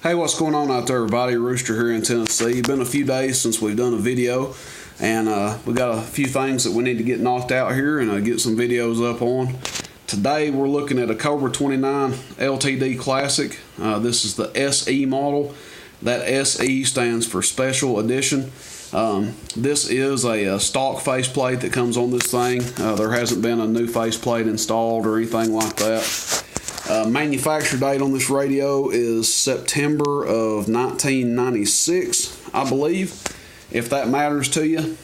Hey, what's going on out there, everybody? Rooster here in Tennessee. Been a few days since we've done a video, and we got a few things that we need to get knocked out here and get some videos up on. Today we're looking at a Cobra 29 LTD Classic. This is the SE model. That SE stands for Special Edition. This is a stock faceplate that comes on this thing. There hasn't been a new faceplate installed or anything like that. Manufacture date on this radio is September of 1996, I believe, if that matters to you.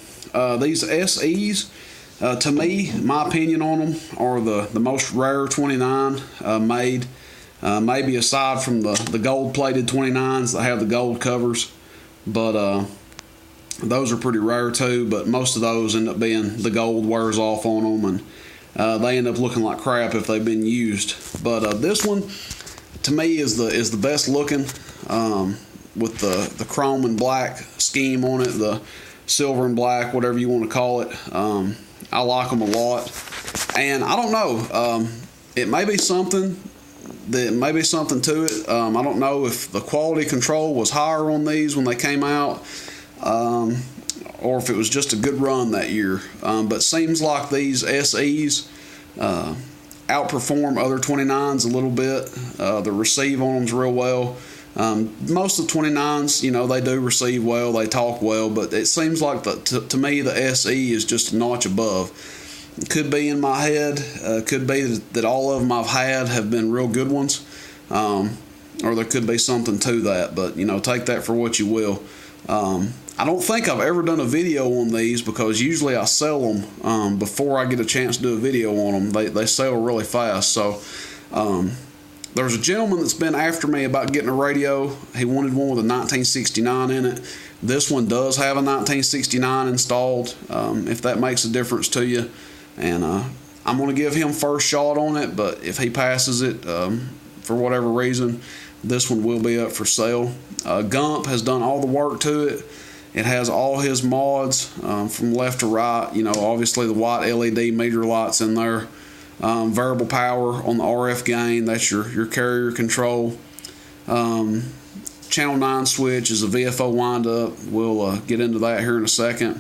These SEs, to me, my opinion on them, are the most rare 29 made. Maybe aside from the gold-plated 29s that have the gold covers, but those are pretty rare too. But most of those end up being the gold wears off on them, and they end up looking like crap if they've been used. But this one, to me, is the best looking, with the chrome and black scheme on it, the silver and black, whatever you want to call it. I like them a lot, and I don't know. It may be something. There may be something to it. I don't know if the quality control was higher on these when they came out, or if it was just a good run that year. But seems like these SEs outperform other 29s a little bit. The receive on them's real well. Most of the 29s, you know, they do receive well, they talk well, but it seems like to me the SE is just a notch above. Could be in my head, could be that all of them I've had have been real good ones, or there could be something to that, but you know, take that for what you will. I don't think I've ever done a video on these because usually I sell them before I get a chance to do a video on them. They sell really fast. So there's a gentleman that's been after me about getting a radio. He wanted one with a 1969 in it. This one does have a 1969 installed, if that makes a difference to you. And I'm going to give him first shot on it, but if he passes it for whatever reason, this one will be up for sale. Gump has done all the work to it. It has all his mods from left to right. You know, obviously the white LED meter lights in there. Variable power on the RF gain. That's your carrier control. Channel 9 switch is a VFO windup. We'll get into that here in a second.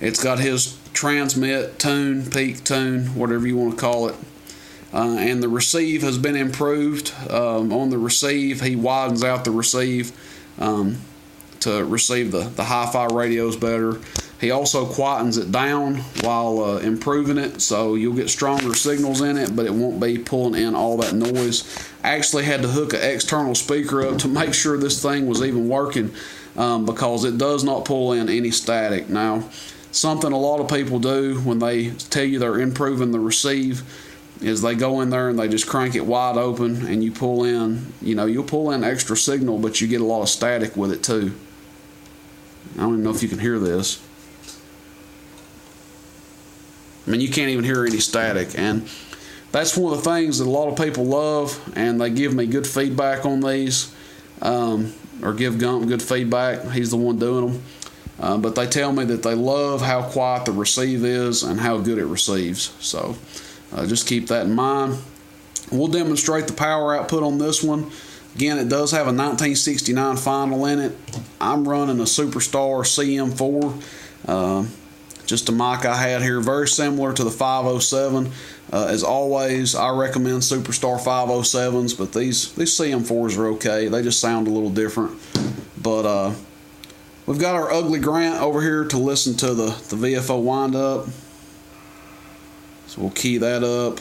It's got his transmit, tune, peak tune, whatever you want to call it. And the receive has been improved. On the receive, he widens out the receive to receive the hi-fi radios better. He also quietens it down while improving it, so you'll get stronger signals in it, but it won't be pulling in all that noise. I actually had to hook an external speaker up to make sure this thing was even working, because it does not pull in any static. Now, something a lot of people do when they tell you they're improving the receive is they go in there and they just crank it wide open, and you pull in, you know, you'll pull in extra signal, but you get a lot of static with it too. I don't even know if you can hear this. I mean, you can't even hear any static, and that's one of the things that a lot of people love, and they give me good feedback on these, or give Gump good feedback. He's the one doing them. But they tell me that they love how quiet the receive is and how good it receives. So just keep that in mind. We'll demonstrate the power output on this one. Again, it does have a 1969 final in it. I'm running a Superstar CM4, just a mic I had here, very similar to the 507. As always, I recommend Superstar 507s, but these CM4s are okay. They just sound a little different. But we've got our ugly Grant over here to listen to the VFO windup. So we'll key that up.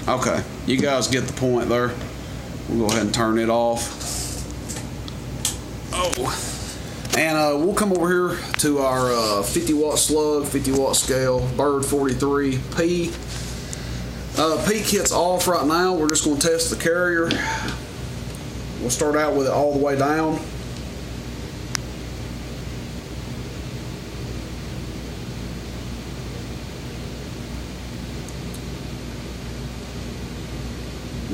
Okay, you guys get the point there. We'll go ahead and turn it off. Oh, and we'll come over here to our 50 watt slug, 50 watt scale, Bird 43 P. Peak hit's off right now. We're just going to test the carrier. We'll start out with it all the way down.